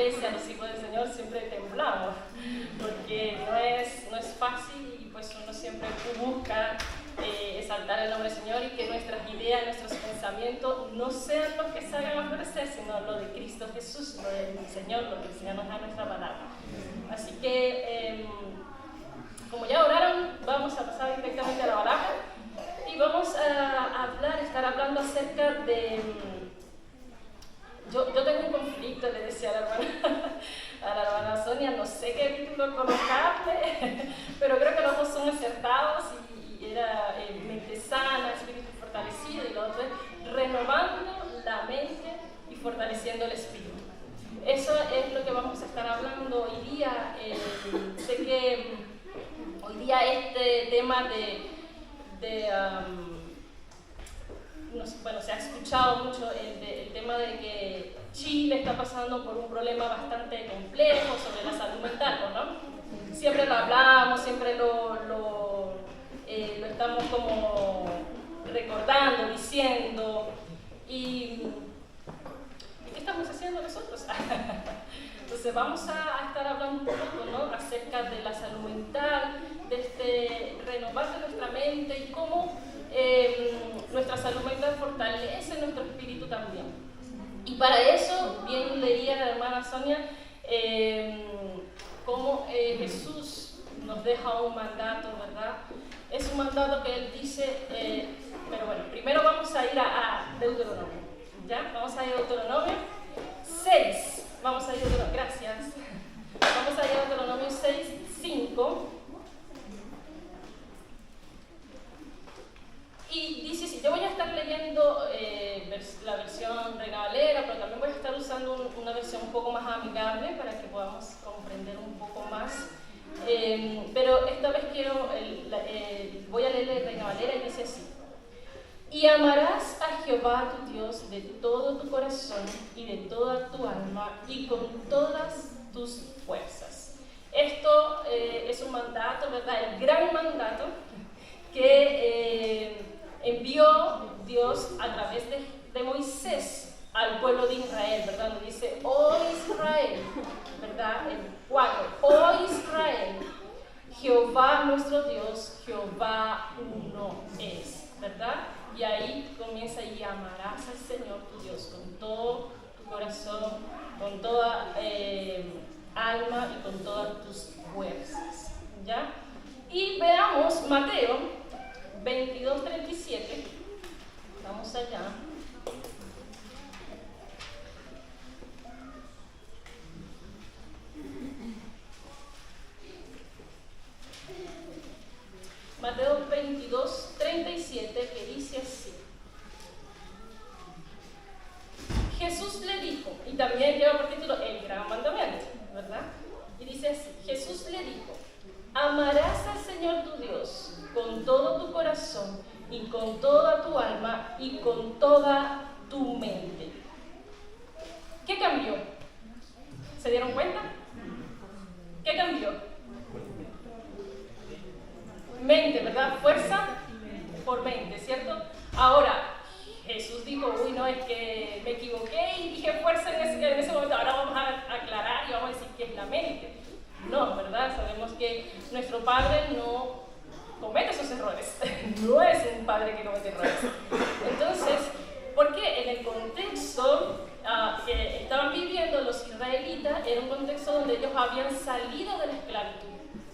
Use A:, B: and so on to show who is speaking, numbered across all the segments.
A: iglesia, los hijos del Señor, siempre temblamos, porque no es fácil y pues uno siempre busca exaltar el nombre del Señor y que nuestras ideas, nuestros pensamientos no sean los que salgan a florecer, sino lo de Cristo Jesús, lo del Señor, lo que el Señor nos da en nuestra palabra. Así que, como ya oraron, vamos a pasar directamente a la baraja y vamos a estar hablando acerca de... Yo tengo un conflicto, le decía a la hermana Sonia, no sé qué título colocarle, pero creo que los dos son acertados y era mente sana, espíritu fortalecido, y lo otro es renovando la mente y fortaleciendo el espíritu. Eso es lo que vamos a estar hablando hoy día. Sé que hoy día este tema bueno, se ha escuchado mucho el tema de que Chile está pasando por un problema bastante complejo sobre la salud mental, ¿no? Siempre lo hablamos, siempre lo estamos como recordando, diciendo, y ¿qué estamos haciendo nosotros? Entonces vamos a estar hablando un poco, ¿no?, acerca de la salud mental, de renovar nuestra mente y cómo nuestra salud mental fortalece nuestro espíritu también. Y para eso, bien leía la hermana Sonia, cómo Jesús nos deja un mandato, ¿verdad? Es un mandato que Él dice, pero bueno, primero vamos a ir a Deuteronomio, ¿ya? Vamos a ir a Deuteronomio 6, vamos a ir a Deuteronomio, gracias. Vamos a ir a Deuteronomio 6, 5. Y dice, sí, yo voy a estar leyendo la versión Reina Valera, pero también voy a estar usando una versión un poco más amigable para que podamos comprender un poco más. Pero esta vez voy a leer Reina Valera y dice así: y amarás a Jehová tu Dios de todo tu corazón y de toda tu alma y con todas tus fuerzas. Esto es un mandato, ¿verdad? El gran mandato que envió Dios a través de Moisés al pueblo de Israel, ¿verdad? Donde dice, oh Israel, ¿verdad? El 4, oh Israel, Jehová nuestro Dios, Jehová uno es, ¿verdad? Y ahí comienza, y amarás al Señor tu Dios con todo tu corazón, con toda alma y con todas tus fuerzas, ¿ya? Y veamos Mateo 22:37, vamos allá. Mateo 22:37, que dice así: Jesús le dijo, y también lleva por título el gran mandamiento, ¿verdad? Y dice así: Jesús le dijo, amarás al Señor tu Dios con todo tu corazón y con toda tu alma y con toda tu mente. ¿Qué cambió? ¿Se dieron cuenta? ¿Qué cambió? Mente, ¿verdad? Fuerza por mente, ¿cierto? Ahora, Jesús dijo, uy, no, es que me equivoqué y dije fuerza en ese momento. Ahora vamos a aclarar y vamos a decir qué es la mente. No, ¿verdad? Sabemos que nuestro Padre no comete esos errores. No es un padre que comete errores. Entonces, ¿por qué? En el contexto que estaban viviendo los israelitas, era un contexto donde ellos habían salido de la esclavitud,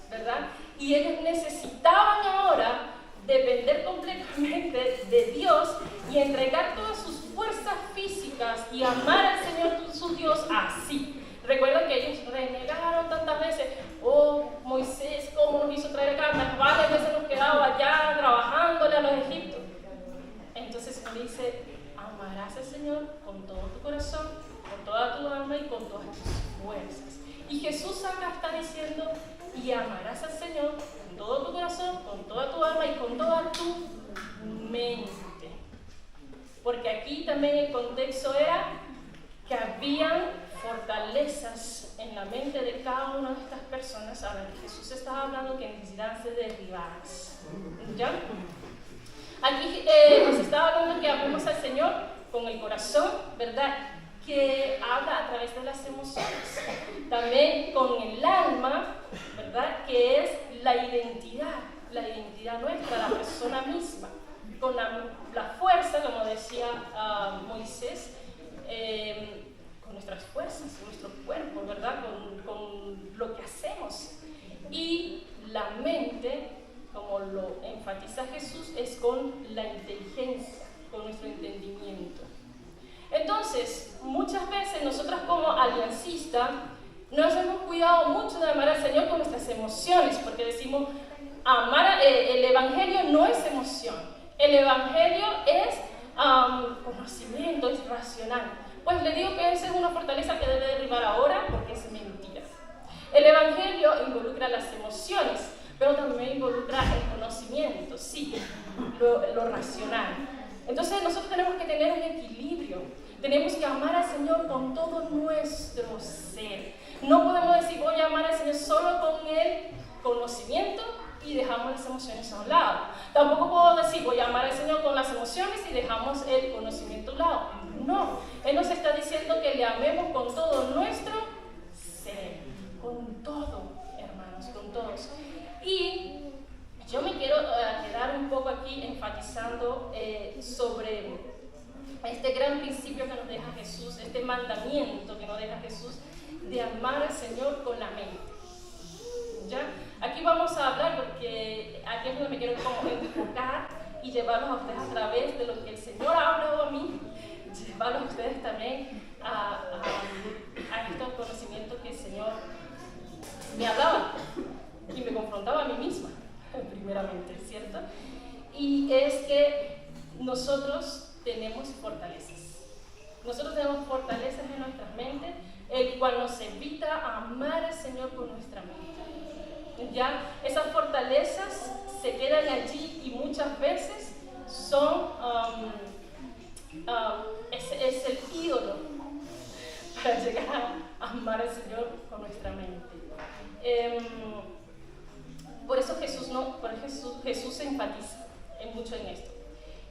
A: ¿verdad? Y ellos necesitaban ahora depender completamente de Dios y entregar todas sus fuerzas físicas y amar al Señor su Dios así. Recuerden que ellos renegaron tantas veces, oh Moisés, ¿cómo nos hizo traer acá? Varias veces nos quedaba allá trabajándole a los egipcios. Entonces Él dice, amarás al Señor con todo tu corazón, con toda tu alma y con todas tus fuerzas. Y Jesús acá está diciendo, y amarás al Señor con todo tu corazón, con toda tu alma y con toda tu mente. Porque aquí también el contexto era que habían fortalezas en la mente de cada una de estas personas a las que Jesús estaba hablando que necesitaban ser derribadas. ¿Ya? Aquí nos estaba hablando que amemos al Señor con el corazón, ¿verdad? que habla a través de las emociones. También con el alma, ¿verdad? Que es la identidad nuestra, la persona misma. Con la fuerza, como decía Moisés, con nuestras fuerzas, con nuestro cuerpo, ¿verdad? Con lo que hacemos. Y la mente, como lo enfatiza Jesús, es con la inteligencia, con nuestro entendimiento. Entonces, muchas veces nosotros como aliancistas nos hemos cuidado mucho de amar al Señor con nuestras emociones, porque decimos, el Evangelio no es emoción, el Evangelio es conocimiento, es racional. Pues le digo que esa es una fortaleza que debe derribar ahora, porque es mentira. El Evangelio involucra las emociones, pero también involucra el conocimiento, sí, lo racional. Entonces nosotros tenemos que tener un equilibrio, tenemos que amar al Señor con todo nuestro ser. No podemos decir voy a amar al Señor solo con el conocimiento y dejamos las emociones a un lado. Tampoco puedo decir voy a amar al Señor con las emociones y dejamos el conocimiento a un lado. No, Él nos está diciendo que le amemos con todo nuestro ser, con todo, hermanos, con todos. Y yo me quiero quedar un poco aquí enfatizando sobre este gran principio que nos deja Jesús, este mandamiento que nos deja Jesús de amar al Señor con la mente. ¿Ya? Aquí vamos a hablar porque aquí es donde me quiero como enfocar y llevarlos a ustedes a través de lo que el Señor ha hablado a mí, llevarlos a ustedes también a estos conocimientos que el Señor me hablaba y me confrontaba a mí misma, primeramente, ¿cierto? Y es que nosotros tenemos fortalezas. Nosotros tenemos fortalezas en nuestras mentes, el cual nos invita a amar al Señor con nuestra mente. ¿Ya? Esas fortalezas se quedan allí y muchas veces son es el ídolo para llegar a amar al Señor con nuestra mente. Por eso Jesús se enfatiza mucho en esto.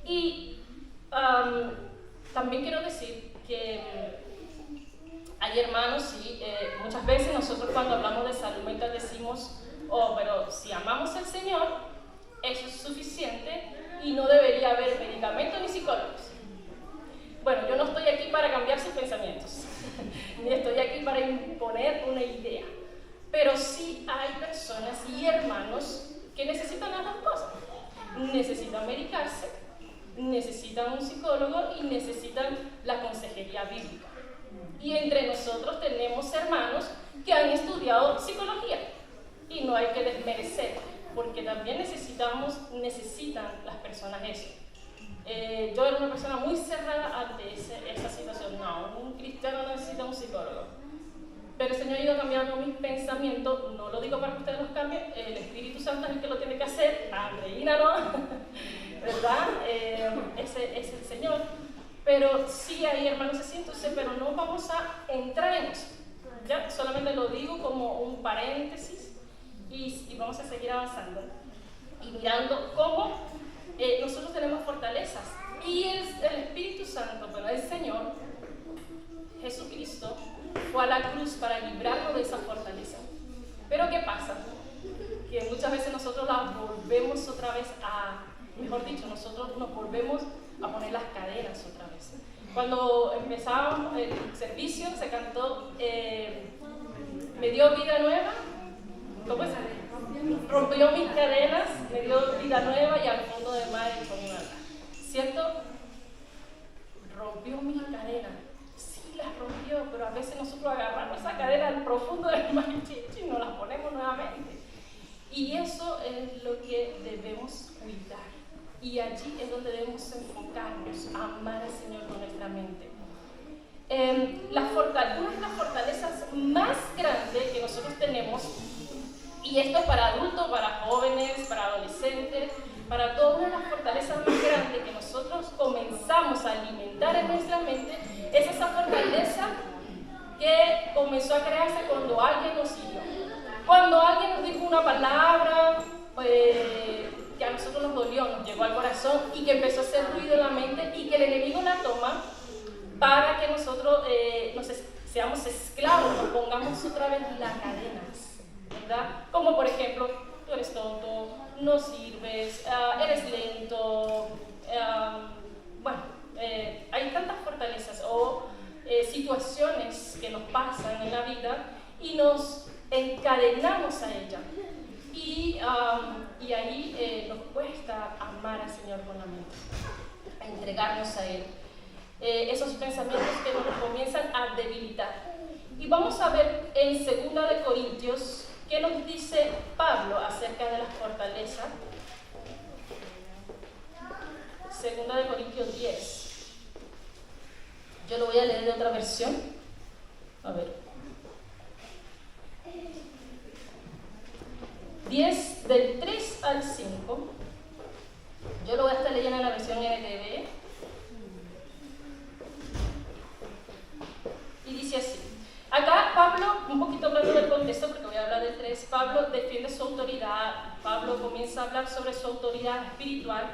A: Y también quiero decir que hay hermanos, sí, muchas veces nosotros cuando hablamos de salud mental decimos, pero si amamos al Señor, eso es suficiente y no debería haber medicamentos ni psicólogos. Bueno, yo no estoy aquí para cambiar sus pensamientos, ni estoy aquí para imponer una idea, pero sí hay personas y hermanos que necesitan las dos cosas. Necesitan medicarse, necesitan un psicólogo y necesitan la consejería bíblica. Y entre nosotros tenemos hermanos que han estudiado psicología y no hay que desmerecer, porque también necesitan las personas eso. Yo era una persona muy cerrada ante esa situación. No, un cristiano no necesita un psicólogo. Pero el Señor ha ido cambiando mis pensamientos, no lo digo para que ustedes los cambien, el Espíritu Santo es el que lo tiene que hacer, Andreina no, ¿verdad? Ese es el Señor. Pero sí hay hermanos así, entonces, pero no vamos a entrar en eso. ¿Ya? Solamente lo digo como un paréntesis y vamos a seguir avanzando y mirando cómo nosotros tenemos fortalezas. Y el Espíritu Santo, bueno, el Señor, Jesucristo, fue a la cruz para librarnos de esa fortaleza. Pero ¿qué pasa? Que muchas veces nosotros la volvemos otra vez nosotros nos volvemos a poner las cadenas otra vez. Cuando empezábamos el servicio se cantó me dio vida nueva. ¿Cómo es? Rompió mis cadenas, me dio vida nueva y al fondo del mar echó mi mano. ¿Cierto? Rompió mis cadenas. Sí, las rompió, pero a veces nosotros agarramos esa cadena al profundo del mar y nos las ponemos nuevamente. Y eso es lo que debemos cuidar. Y allí es donde debemos enfocarnos, a amar al Señor con nuestra mente. Una de las fortalezas más grandes que nosotros tenemos, y esto es para adultos, para jóvenes, para adolescentes, para todas, una de las fortalezas más grandes que nosotros comenzamos a alimentar en nuestra mente, es esa fortaleza que comenzó a crearse cuando alguien nos hirió. Cuando alguien nos dijo una palabra que a nosotros nos dolió, nos llegó al corazón y que empezó a hacer ruido en la mente y que el enemigo la toma para que nosotros nosotros seamos esclavos, nos pongamos otra vez las cadenas, ¿verdad? Como por ejemplo, tú eres tonto, no sirves, eres lento, hay tantas fortalezas o situaciones que nos pasan en la vida y nos encadenamos a ella. Y ahí nos cuesta amar al Señor con la mente, entregarnos a Él. Esos pensamientos que nos comienzan a debilitar. Y vamos a ver en 2 de Corintios qué nos dice Pablo acerca de la fortaleza. 2 de Corintios 10. Yo lo voy a leer de otra versión. A ver. 10 del 3 al 5. Yo lo voy a estar leyendo en la versión NTV. Y dice así. Acá Pablo, un poquito hablando del contexto, porque voy a hablar del 3, Pablo defiende su autoridad, Pablo comienza a hablar sobre su autoridad espiritual,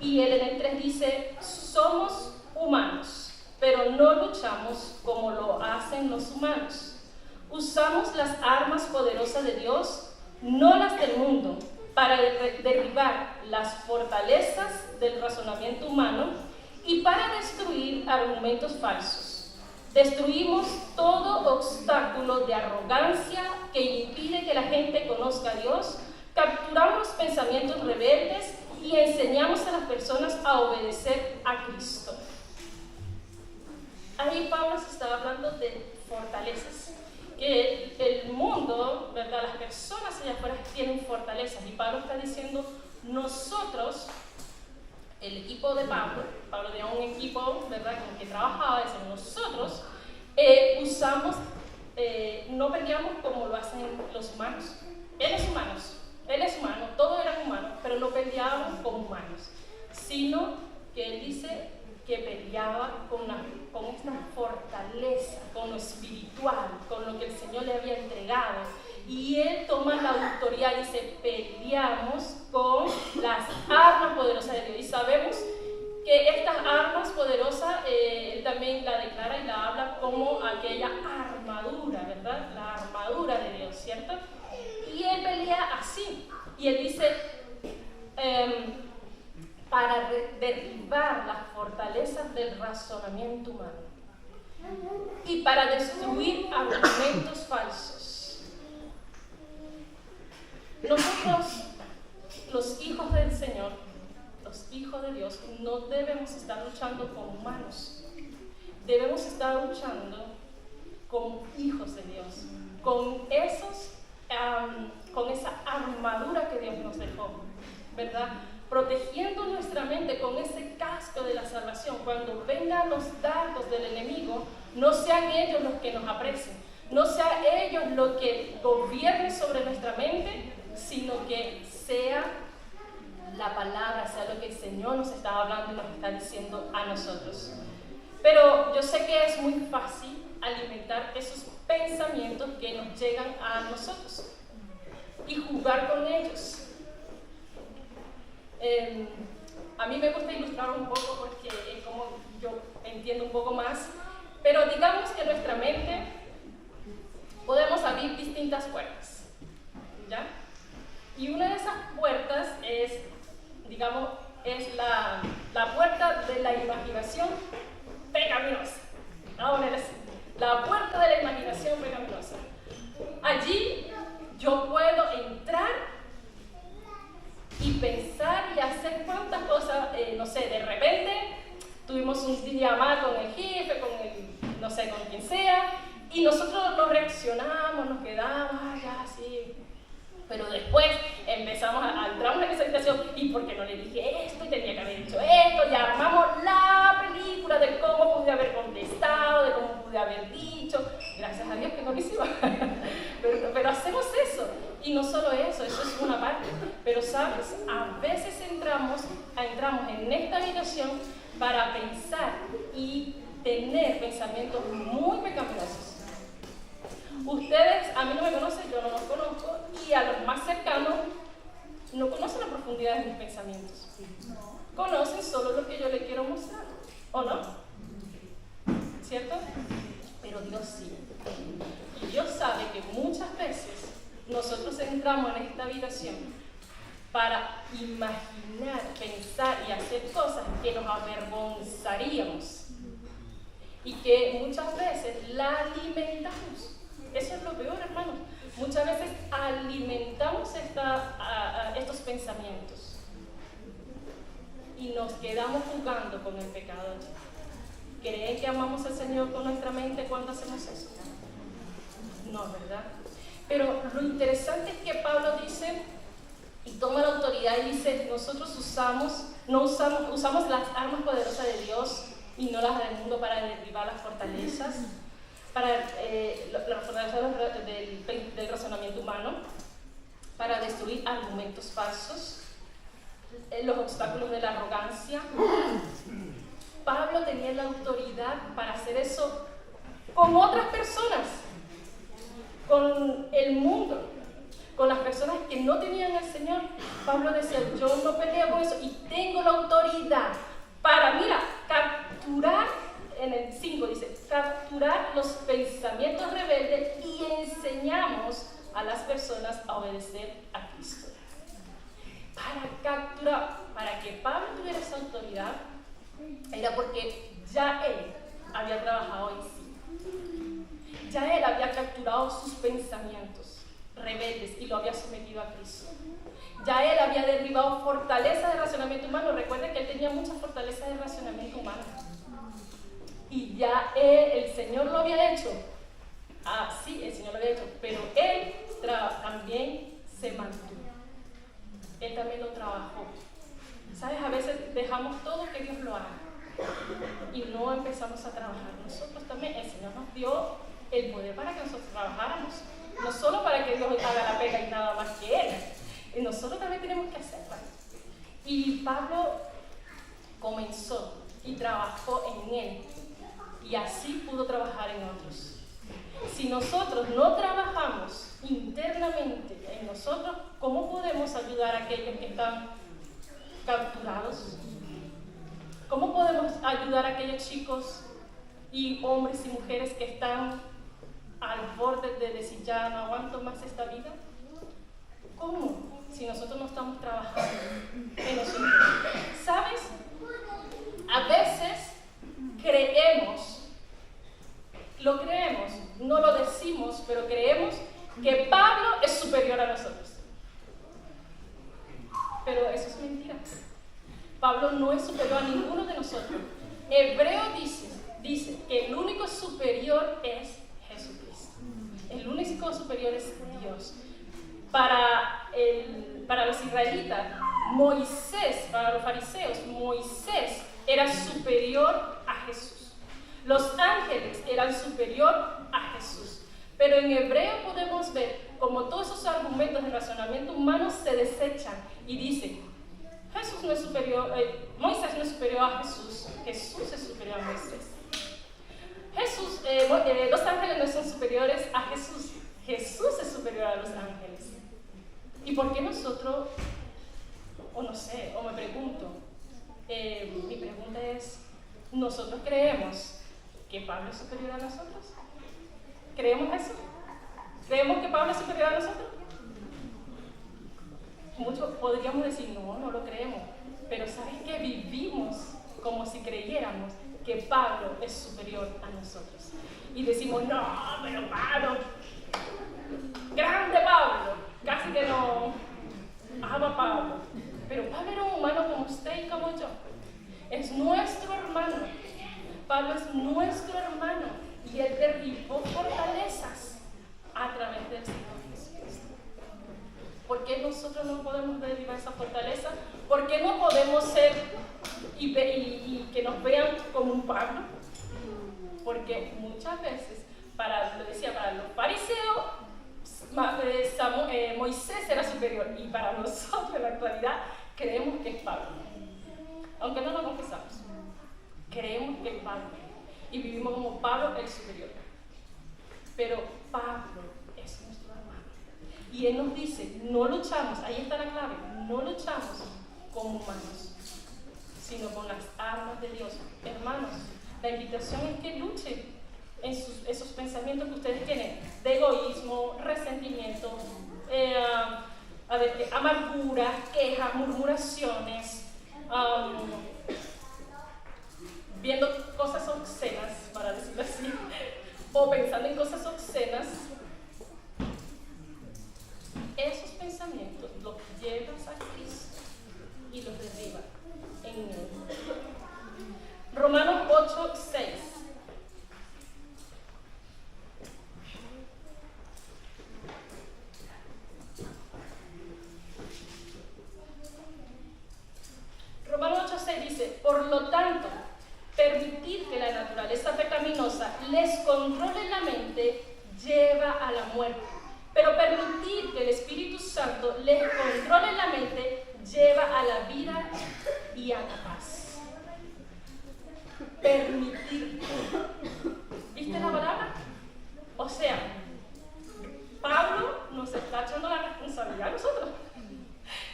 A: y él en el 3 dice, somos humanos, pero no luchamos como lo hacen los humanos. Usamos las armas poderosas de Dios, no las del mundo, para derribar las fortalezas del razonamiento humano y para destruir argumentos falsos. Destruimos todo obstáculo de arrogancia que impide que la gente conozca a Dios, capturamos pensamientos rebeldes y enseñamos a las personas a obedecer a Cristo. Ahí Pablo se estaba hablando de fortalezas, que el mundo, ¿verdad? Las personas allá afuera tienen fortalezas, y Pablo está diciendo, nosotros, el equipo de Pablo tenía un equipo, ¿verdad?, con el que trabajaba, decimos nosotros, no peleamos como lo hacen los humanos. Él es humano, todos eran humanos, pero no peleábamos como humanos, sino que él dice que peleaba con esta fortaleza, con lo espiritual, con lo que el Señor le había entregado. Y él toma la autoridad y dice, peleamos con las armas poderosas de Dios. Y sabemos que estas armas poderosas, él también la declara y la habla como aquella armadura, ¿verdad? La armadura de Dios, ¿cierto? Y él pelea así. Y él dice, para derribar las fortalezas del razonamiento humano y para destruir argumentos falsos. Nosotros, los hijos del Señor, los hijos de Dios, no debemos estar luchando con humanos, debemos estar luchando como hijos de Dios, con esa armadura que Dios nos dejó, ¿verdad? Protegiendo nuestra mente con ese casco de la salvación. Cuando vengan los dardos del enemigo, no sean ellos los que nos apresen, no sean ellos los que gobiernen sobre nuestra mente, sino que sea la palabra, sea lo que el Señor nos está hablando y nos está diciendo a nosotros. Pero yo sé que es muy fácil alimentar esos pensamientos que nos llegan a nosotros y jugar con ellos. A mí me gusta ilustrar un poco porque es como yo entiendo un poco más, pero digamos que nuestra mente podemos abrir distintas puertas, ¿ya? Y una de esas puertas es, digamos, es la puerta de la imaginación pecaminosa. Vamos a ver así. La puerta de la imaginación pecaminosa. Allí yo puedo entrar y pensar y hacer cuantas cosas, no sé, de repente tuvimos un día mal con el jefe, no sé, con quien sea, y nosotros no reaccionamos, nos quedamos, ya, sí. Pero después entramos en esa habitación, ¿y por qué no le dije esto? Y tenía que haber dicho esto, y armamos la película de cómo pude haber contestado, de cómo pude haber dicho. Gracias a Dios que no lo hicimos. pero hacemos eso. Y no solo eso es una parte. Pero sabes, a veces entramos en esta habitación para pensar y tener pensamientos muy pecaminosos. Ustedes, a mí no me conocen, yo no los conozco, y a los más cercanos no conocen la profundidad de mis pensamientos. Conocen solo lo que yo les quiero mostrar, ¿o no? ¿cierto? Pero Dios sí. Y Dios sabe que muchas veces nosotros entramos en esta habitación para imaginar, pensar y hacer cosas que nos avergonzaríamos y que muchas veces la alimentamos. Eso es lo peor, hermanos. Muchas veces alimentamos estos pensamientos y nos quedamos jugando con el pecado. ¿Creen que amamos al Señor con nuestra mente cuando hacemos eso? No, ¿verdad? Pero lo interesante es que Pablo dice, y toma la autoridad y dice, nosotros usamos las armas poderosas de Dios y no las del mundo para derribar las fortalezas, para las fortalezas del razonamiento humano, para destruir argumentos falsos, los obstáculos de la arrogancia. Pablo tenía la autoridad para hacer eso con otras personas, con el mundo, con las personas que no tenían al Señor. Pablo decía, yo no peleo con eso y tengo la autoridad para, capturar, en el 5 dice, capturar los pensamientos rebeldes y enseñamos a las personas a obedecer a Cristo. Para capturar, para que Pablo tuviera esa autoridad, era porque ya él había trabajado en sí. Ya él había capturado sus pensamientos rebeldes y lo había sometido a Cristo. Ya él había derribado fortalezas de razonamiento humano. Recuerden que él tenía muchas fortalezas de razonamiento humano. Y ya el Señor lo había hecho. Sí, el Señor lo había hecho, pero él también se mantuvo. Él también lo trabajó. ¿Sabes? A veces dejamos todo que Dios lo haga y no empezamos a trabajar. Nosotros también, el Señor nos dio el poder para que nosotros trabajáramos. No solo para que Dios haga la pega y nada más que Él. Y nosotros también tenemos que hacerla. Y Pablo comenzó y trabajó en Él. Y así pudo trabajar en otros. Si nosotros no trabajamos internamente en nosotros, ¿cómo podemos ayudar a aquellos que están capturados? ¿Cómo podemos ayudar a aquellos chicos y hombres y mujeres que están al borde de decir ya no aguanto más esta vida? ¿Cómo? Si nosotros no estamos trabajando en nosotros. ¿Sabes? A veces lo creemos, no lo decimos, pero creemos que Pablo es superior a nosotros. Pero eso es mentira. Pablo no es superior a ninguno de nosotros. Hebreo dice que el único superior es Jesucristo. El único superior es Dios. Para los israelitas, Moisés, para los fariseos, Moisés era superior a Jesús. Los ángeles eran superior a Jesús. Pero en Hebreo podemos ver como todos esos argumentos de razonamiento humano se desechan y dicen, Jesús no es superior, Moisés no es superior a Jesús, Jesús es superior a Moisés. Los ángeles no son superiores a Jesús, Jesús es superior a los ángeles. ¿Y por qué nosotros, o no sé, o me pregunto, mi pregunta es, ¿nosotros creemos que Pablo es superior a nosotros? ¿Creemos eso? ¿Creemos que Pablo es superior a nosotros? Muchos podríamos decir, no lo creemos. Pero ¿sabes qué? Vivimos como si creyéramos que Pablo es superior a nosotros. Y decimos, no, pero Pablo, grande Pablo, casi que no ama Pablo. Pero Pablo era un humano como usted y como yo. Es nuestro hermano. Pablo es nuestro hermano. Y él derribó fortalezas a través del Señor Jesucristo. ¿Por qué nosotros no podemos derribar esa fortaleza? ¿Por qué no podemos ser y que nos vean como un Pablo? Porque muchas veces, para los fariseos, Moisés era superior, y para nosotros en la actualidad creemos que es Pablo. Aunque no lo confesamos, creemos que es Pablo. Y vivimos como Pablo el superior. Pero Pablo es nuestro hermano. Y él nos dice, no luchamos, ahí está la clave, no luchamos como humanos, sino con las armas de Dios. Hermanos, la invitación es que luchen esos pensamientos que ustedes tienen de egoísmo, resentimiento, amargura, quejas, murmuraciones, viendo cosas obscenas, para decirlo así, o pensando en cosas obscenas. Esos pensamientos los llevas a Cristo y los derribas en Él. Romanos 8:6. Romanos 8:6 dice: por lo tanto, permitir que la naturaleza pecaminosa les controle la mente lleva a la muerte. Pero permitir que el Espíritu Santo les controle la mente lleva a la vida y a la paz. Permitir. ¿Viste la palabra? O sea, Pablo nos está echando la responsabilidad a nosotros.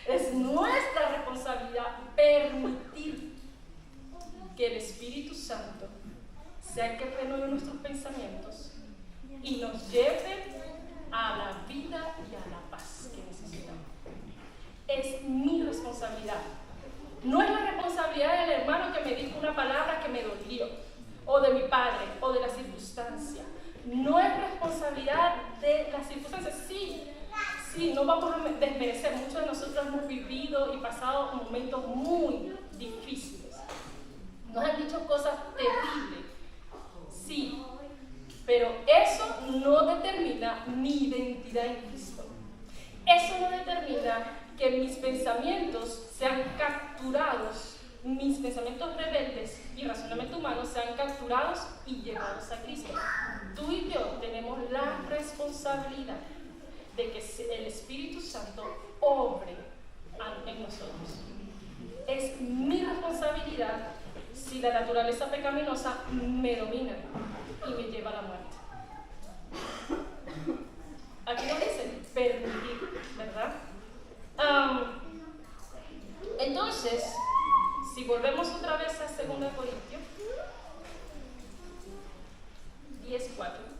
A: Es nuestra responsabilidad permitir que el Espíritu Santo sea el que renueve nuestros pensamientos y nos lleve a la vida y a la paz que necesitamos. Es mi responsabilidad. No es la responsabilidad del hermano que me dijo una palabra que me dolió, o de mi padre, o de la circunstancia. No es responsabilidad de las circunstancias. Sí, no vamos a desmerecer. Muchos de nosotros hemos vivido y pasado momentos muy difíciles. Nos han dicho cosas terribles. Sí, pero eso no determina mi identidad en Cristo. Eso no determina que mis pensamientos sean capturados, mis pensamientos rebeldes y razonamiento humano sean capturados y llevados a Cristo. Tú y yo tenemos la responsabilidad de que el Espíritu Santo obre en nosotros. Es mi responsabilidad si la naturaleza pecaminosa me domina y me lleva a la muerte. Aquí nos dice permitir, ¿verdad? Entonces, si volvemos otra vez a 2 Corintios 10:4.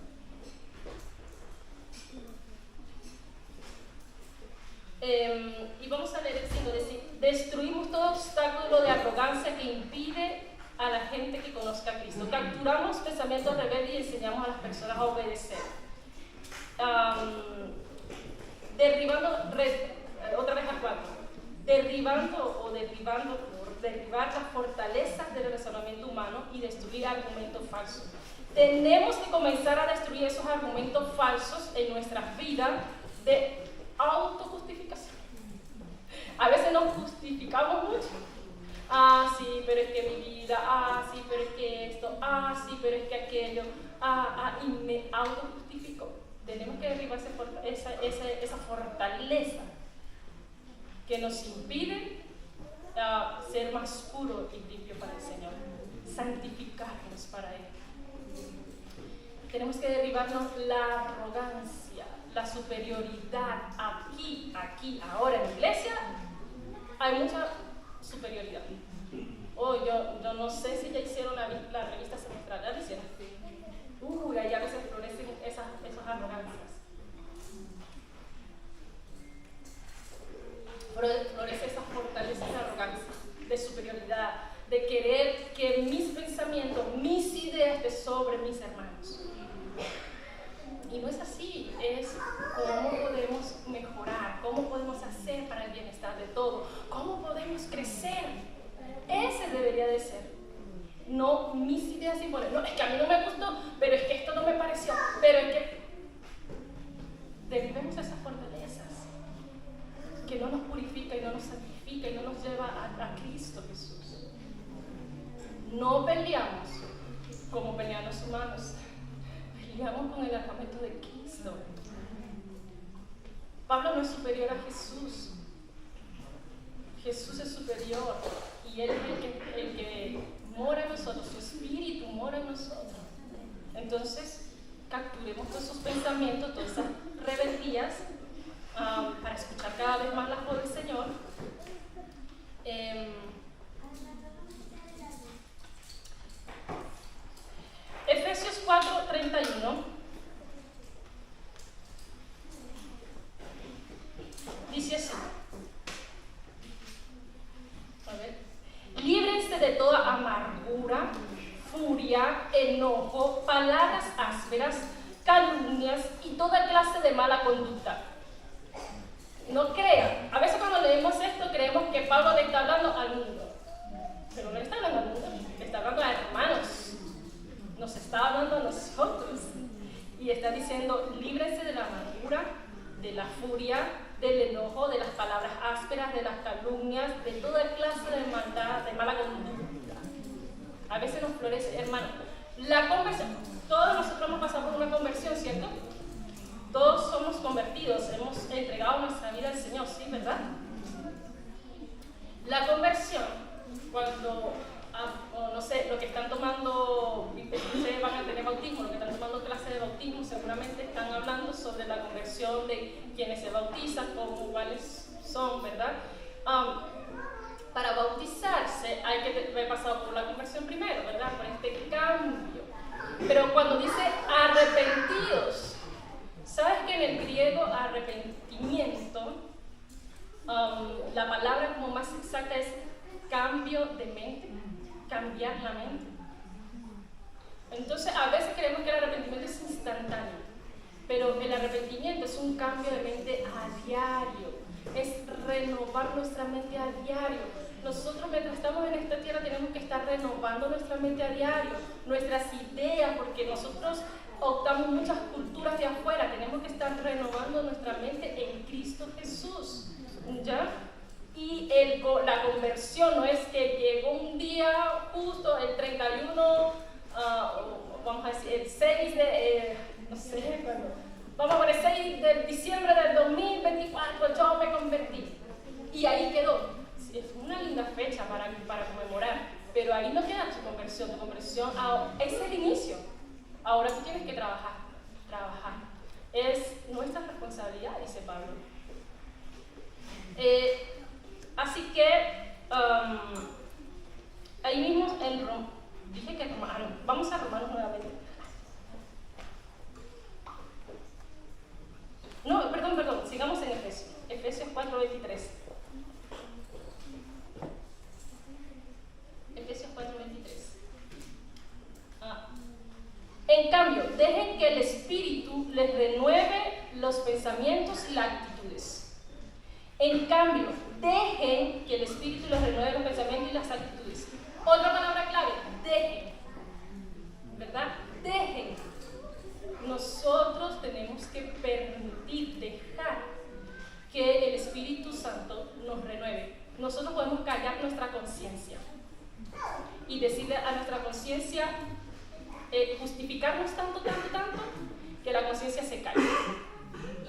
A: Y vamos a leer el 5, decir: destruimos todo obstáculo de arrogancia que impide a la gente que conozca a Cristo. Capturamos pensamientos rebeldes y enseñamos a las personas a obedecer. Otra vez a 4. Derribar las fortalezas del razonamiento humano y destruir argumentos falsos. Tenemos que comenzar a destruir esos argumentos falsos en nuestras vidas de autojustificación. A veces nos justificamos mucho. Sí, pero es que mi vida, sí, pero es que esto, sí, pero es que aquello, y me autojustifico. Tenemos que derribar esa fortaleza que nos impide ser más puro y limpio para el Señor, santificarnos para Él. Tenemos que derribarnos la arrogancia, la superioridad. Aquí, ahora en la iglesia, hay mucha superioridad. Yo no sé si ya hicieron la revista semestral, ¿la hicieron? Ahí a veces florecen esas arrogancias. Florece esa fortaleza de arrogancia, de superioridad, de querer que mis pensamientos, mis ideas te sobre mis hermanos. Y no es así, es cómo podemos mejorar, cómo podemos hacer para el bienestar de todos, cómo podemos crecer. Ese debería de ser. No mis ideas imponer. No, es que a mí no me gustó, pero es que esto no me pareció, pero es que derribemos esas fortalezas que no nos purifica y no nos santifica y no nos lleva a Cristo Jesús. No peleamos como pelean los humanos, peleamos con el armamento de Cristo. Pablo no es superior a Jesús. Jesús es superior y Él es el que mora en nosotros, su espíritu mora en nosotros. Entonces, capturemos todos esos pensamientos, todas esas rebeldías, para escuchar cada vez más la voz del Señor. Efesios 4:31 31 dice así. A ver. Líbrense de toda amargura, furia, enojo, palabras ásperas, calumnias y toda clase de mala conducta. No crean. A veces cuando leemos esto creemos que Pablo le está hablando al mundo. Pero no le está hablando al mundo, le está hablando a hermanos. Nos está hablando a nosotros. Y está diciendo, líbrense de la amargura, de la furia, del enojo, de las palabras ásperas, de las calumnias, de toda clase de maldad, de mala conducta. A veces nos florece, hermano. La conversión, todos nosotros hemos pasado por una conversión, ¿cierto? Todos somos convertidos, hemos entregado nuestra vida al Señor, ¿sí? ¿Verdad? La conversión, cuando, no sé, los que están tomando, ustedes van a tener bautismo, los que están tomando clase de bautismo seguramente están hablando sobre la conversión de quienes se bautizan, como cuáles son, ¿verdad? Para bautizarse hay que haber pasado por la conversión primero, ¿verdad? Por este cambio. Pero cuando dice arrepentidos, ¿sabes que en el griego arrepentimiento, la palabra como más exacta es cambio de mente, cambiar la mente? Entonces a veces creemos que el arrepentimiento es instantáneo, pero el arrepentimiento es un cambio de mente a diario, es renovar nuestra mente a diario. Nosotros mientras estamos en esta tierra tenemos que estar renovando nuestra mente a diario, nuestras ideas, porque nosotros optamos muchas culturas de afuera, tenemos que estar renovando nuestra mente en Cristo Jesús, ¿ya? Y la conversión no es que llegó un día justo el 31, vamos a decir, el 6 de, no sé, vamos a poner 6 de diciembre del 2024, yo me convertí. Y ahí quedó. Es una linda fecha para conmemorar, pero ahí no queda tu conversión es el inicio. Ahora tú tienes que trabajar. Es nuestra responsabilidad, dice Pablo. Así que, ahí mismo en Romanos, dije que Romanos, vamos a Romanos nuevamente. No, perdón, sigamos en Efesios 4:23. Efesios 4:23. En cambio, dejen que el Espíritu les renueve los pensamientos y las actitudes. En cambio, dejen que el Espíritu les renueve los pensamientos y las actitudes. Otra palabra clave, dejen. ¿Verdad? Dejen. Nosotros tenemos que permitir, dejar que el Espíritu Santo nos renueve. Nosotros podemos callar nuestra conciencia y decirle a nuestra conciencia, justificarnos tanto, que la conciencia se calle.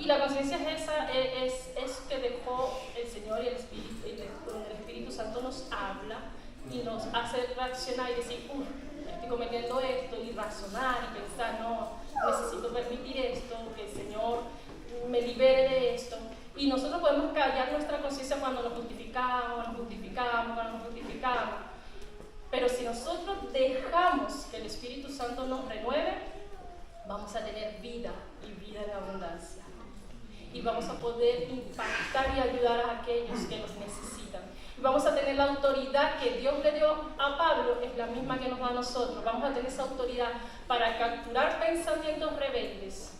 A: Y la conciencia es que dejó el Señor y el Espíritu Santo nos habla y nos hace reaccionar y decir, estoy cometiendo esto, y razonar y pensar, no, necesito permitir esto, que el Señor me libere de esto. Y nosotros podemos callar nuestra conciencia cuando nos justificamos. Pero si nosotros dejamos que el Espíritu Santo nos renueve, vamos a tener vida y vida en abundancia. Y vamos a poder impactar y ayudar a aquellos que nos necesitan. Y vamos a tener la autoridad que Dios le dio a Pablo, es la misma que nos da a nosotros. Vamos a tener esa autoridad para capturar pensamientos rebeldes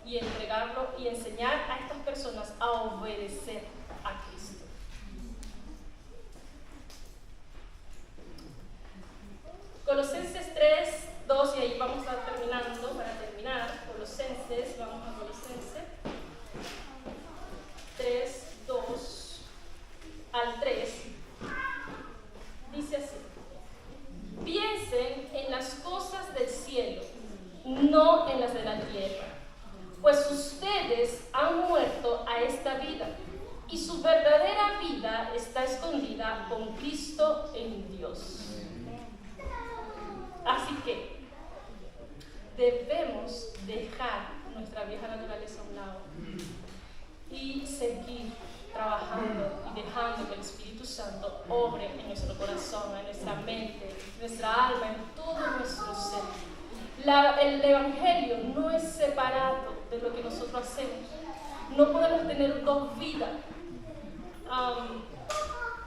A: y entregarlo y enseñar a estas personas a obedecer a Cristo. Colosenses 3:2, y ahí vamos a terminando, para terminar, Colosenses, vamos a Colosenses 3:2 al 3, dice así: piensen en las cosas del cielo, no en las de la tierra, pues ustedes han muerto a esta vida, y su verdadera vida está escondida con Cristo en Dios. Así que debemos dejar nuestra vieja naturaleza a un lado y seguir trabajando y dejando que el Espíritu Santo obre en nuestro corazón, en nuestra mente, en nuestra alma, en todo nuestro ser. El Evangelio no es separado de lo que nosotros hacemos. No podemos tener dos vidas.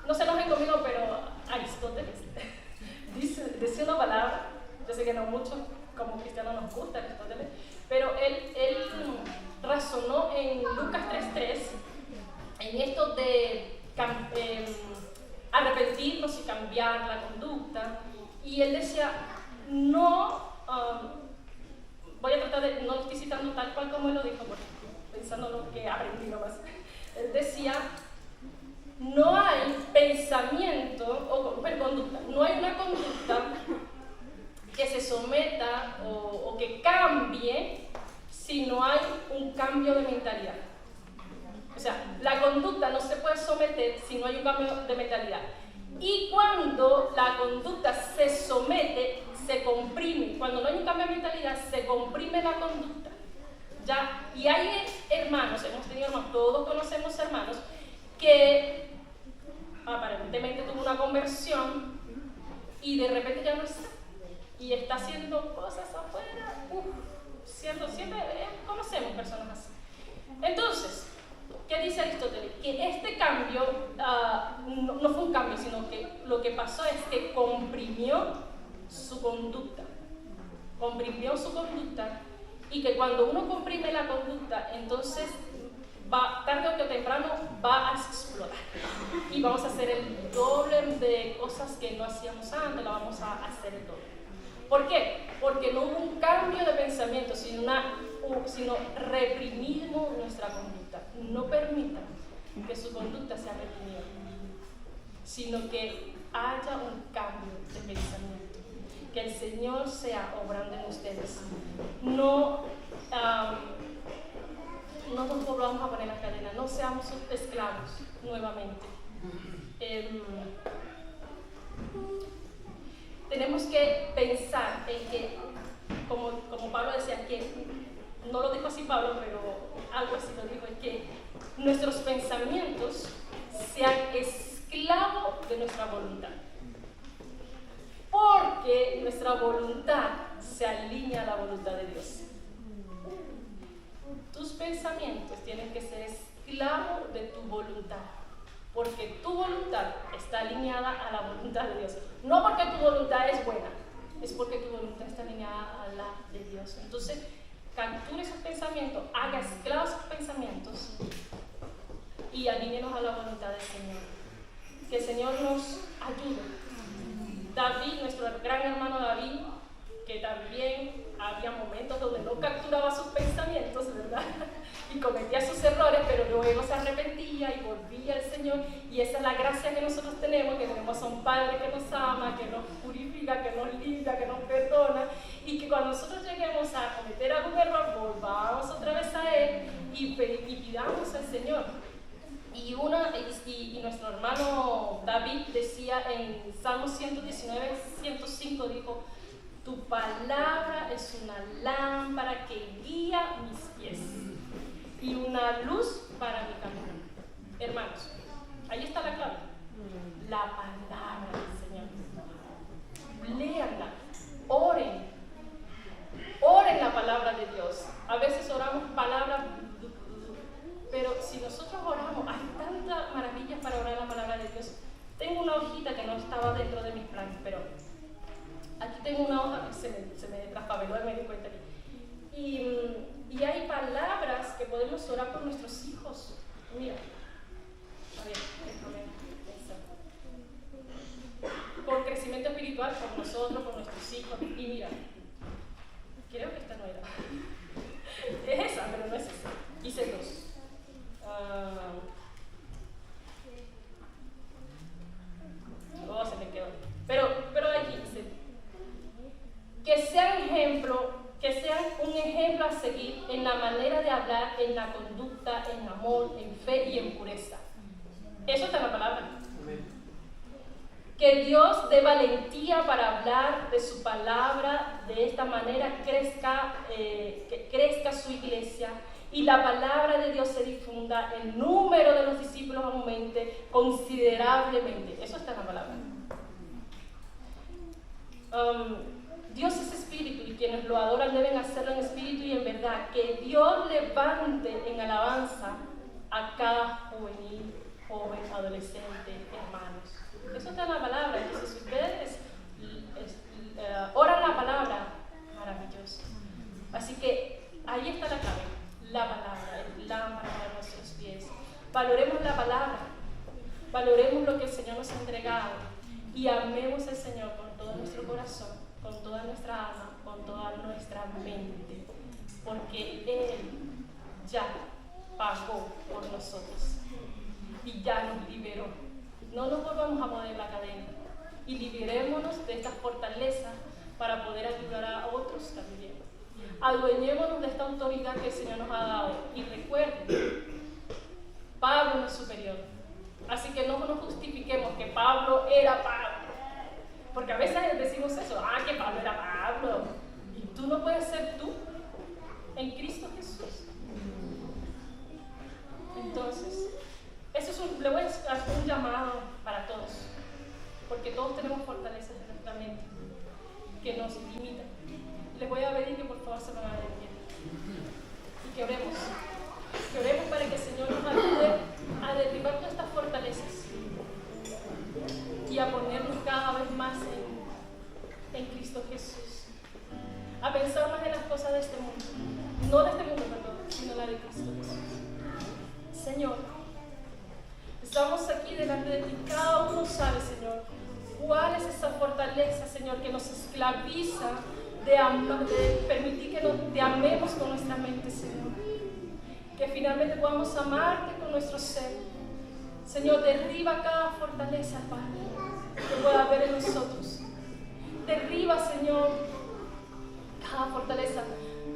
A: No se enojen conmigo, pero Aristóteles decía una palabra. Yo sé que no muchos como cristianos nos gusta Aristóteles, pero él razonó en Lucas 3:3 en esto de arrepentirnos y cambiar la conducta, y él decía, voy a tratar de, no lo estoy citando tal cual como él lo dijo, porque pensando en lo que aprendí nomás. Él decía, no hay pensamiento o conducta, no hay una conducta que se someta o que cambie si no hay un cambio de mentalidad. O sea, la conducta no se puede someter si no hay un cambio de mentalidad. Y cuando la conducta se somete, se comprime. Cuando no hay un cambio de mentalidad, se comprime la conducta. ¿Ya? Y hay hermanos, hemos tenido hermanos, todos conocemos hermanos, que aparentemente tuvo una conversión y de repente ya no está. Y está haciendo cosas afuera. Siempre conocemos personas así. Entonces, ¿qué dice Aristóteles? Que este cambio no fue un cambio, sino que lo que pasó es que comprimió su conducta. Comprimió su conducta, y que cuando uno comprime la conducta, entonces tarde o temprano va a explotar. Y vamos a hacer el doble de cosas que no hacíamos antes, la vamos a hacer el doble. ¿Por qué? Porque no hubo un cambio de pensamiento, sino reprimimos nuestra conducta. No permitan que su conducta sea reprimida, sino que haya un cambio de pensamiento. Que el Señor sea obrando en ustedes. No nos volvamos a poner la cadena, no seamos esclavos nuevamente. Tenemos que pensar en que, como Pablo decía, que no lo dijo así Pablo, pero algo así lo dijo, es que nuestros pensamientos sean esclavos de nuestra voluntad. Porque nuestra voluntad se alinea a la voluntad de Dios. Tus pensamientos tienen que ser esclavos de tu voluntad. Porque tu voluntad está alineada a la voluntad de Dios. No porque tu voluntad es buena, es porque tu voluntad está alineada a la de Dios. Entonces, capture esos pensamientos, haga esclavos esos pensamientos y alínenos a la voluntad del Señor. Que el Señor nos ayude. David, nuestro gran hermano David, que también había momentos donde no capturaba sus pensamientos, ¿verdad? Y cometía sus errores, pero luego se arrepentía y volvía al Señor. Y esa es la gracia que nosotros tenemos, que tenemos a un Padre que nos ama, que nos purifica, que nos limpia, que nos perdona, y que cuando nosotros lleguemos a cometer algún error, volvamos otra vez a Él y pidamos al Señor. Y nuestro hermano David decía en Salmos 119:105, dijo: tu palabra es una lámpara que guía mis pies y una luz para mi camino. Hermanos, ahí está la clave. La palabra del Señor. Léanla, oren la palabra de Dios. A veces oramos palabras, pero si nosotros oramos, hay tantas maravillas para orar la palabra de Dios. Tengo una hojita que no estaba dentro de mis planes, pero aquí tengo una hoja que se me traspapeló y me di cuenta. Y hay palabras que podemos orar por nuestros hijos. Mira, a ver, déjame pensar. Por crecimiento espiritual, por nosotros, por nuestros hijos. Y mira, creo que esta no era. Es esa, pero no es esa. Hice dos. Se me quedó. Pero aquí dice que sean un ejemplo a seguir en la manera de hablar, en la conducta, en amor, en fe y en pureza. Eso está en la palabra. Que Dios dé valentía para hablar de su palabra, de esta manera que crezca su iglesia y la palabra de Dios se difunda, el número de los discípulos aumente considerablemente. Eso está en la palabra. Dios es espíritu y quienes lo adoran deben hacerlo en espíritu y en verdad. Que Dios levante en alabanza a cada juvenil, joven, adolescente, hermanos. Eso está en la palabra. Entonces, si ustedes oran la palabra, maravilloso. Así que ahí está la clave, la palabra, el lámpara para nuestros pies. Valoremos la palabra, valoremos lo que el Señor nos ha entregado y amemos al Señor con todo nuestro corazón, con toda nuestra alma, con toda nuestra mente, porque Él ya pagó por nosotros y ya nos liberó. No nos volvamos a poner la cadena y liberémonos de esta fortaleza para poder ayudar a otros también. Adueñémonos de esta autoridad que el Señor nos ha dado y recuerden, Pablo no es superior, así que no nos justifiquemos que Pablo era Pablo, porque a veces decimos eso, que Pablo era Pablo, y tú no puedes ser tú en Cristo Jesús. Entonces, le voy a hacer un llamado para todos, porque todos tenemos fortalezas en nuestra mente que nos limitan. Les voy a pedir que por favor se pongan de pie y que oremos para que el Señor nos ayude a derribar todas estas fortalezas y a ponernos cada vez más en Cristo Jesús, a pensar más en las cosas de este mundo, no de este mundo, perdón, sino la de Cristo Jesús. Señor, estamos aquí delante de ti, cada uno sabe, Señor, cuál es esa fortaleza, Señor, que nos esclaviza de permitir que te amemos con nuestra mente, Señor. Que finalmente podamos amarte con nuestro ser. Señor, derriba cada fortaleza, Padre, que pueda haber en nosotros. Derriba, Señor, cada fortaleza.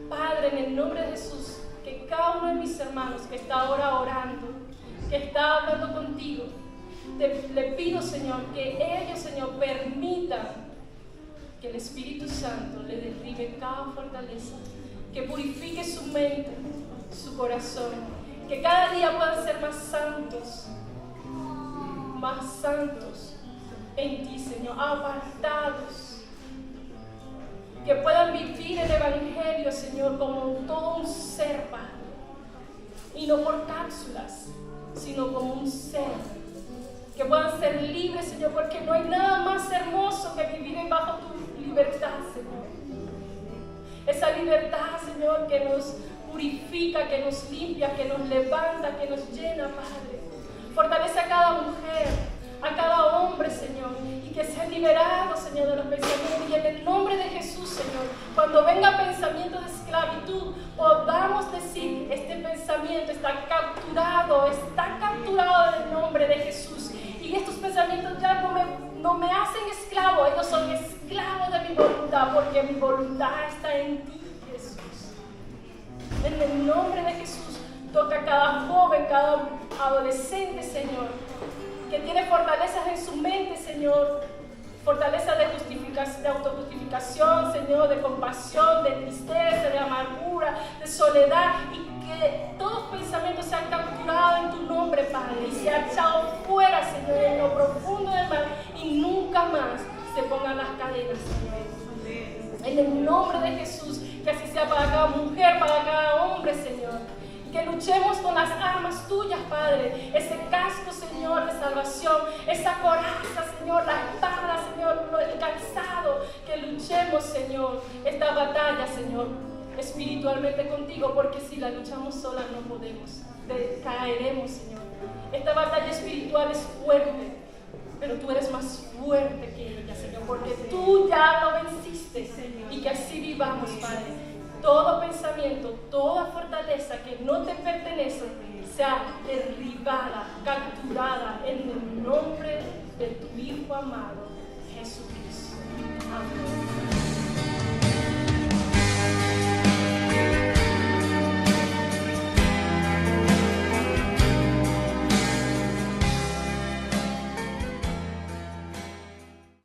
A: Padre, en el nombre de Jesús, que cada uno de mis hermanos que está ahora orando, que está hablando contigo, le pido, Señor, que ellos, Señor, permitan que el Espíritu Santo le derribe cada fortaleza, que purifique su mente, su corazón, que cada día puedan ser más santos en ti, Señor, apartados, que puedan vivir el Evangelio, Señor, como todo un ser, Padre, y no por cápsulas, sino como un ser. Que puedan ser libres, Señor, porque no hay nada más hermoso que vivir bajo tu libertad, Señor. Esa libertad, Señor, que nos purifica, que nos limpia, que nos levanta, que nos llena, Padre. Fortalece a cada mujer, a cada hombre, Señor, y que sean liberados, Señor, de los pensamientos. Y en el nombre de Jesús, Señor, cuando venga pensamiento de esclavitud, podamos decir, este pensamiento está capturado en el nombre de Jesús. Y estos pensamientos ya no me hacen esclavo, ellos son esclavos de mi voluntad, porque mi voluntad está en ti, Jesús. En el nombre de Jesús, toca a cada joven, cada adolescente, Señor, que tiene fortalezas en su mente, Señor, fortalezas de autojustificación, Señor, de compasión, de tristeza, de amargura, de soledad, y que todos pensamientos sean capturados en tu nombre, Padre, y sean echados fuera, Señor, en lo profundo del mar, y nunca más se pongan las cadenas, Señor. En el nombre de Jesús, que así sea para cada mujer, para cada hombre, Señor. Que luchemos con las armas tuyas, Padre. Ese casco, Señor, de salvación. Esa coraza, Señor, la espada, Señor, el calzado. Que luchemos, Señor, esta batalla, Señor, espiritualmente contigo. Porque si la luchamos sola no podemos. Caeremos, Señor. Esta batalla espiritual es fuerte, pero tú eres más fuerte que ella, Señor. Porque tú ya lo venciste. Y que así vivamos, Padre. Todo pensamiento, toda fortaleza que no te pertenece, sea derribada, capturada en el nombre de tu Hijo amado, Jesucristo. Amén.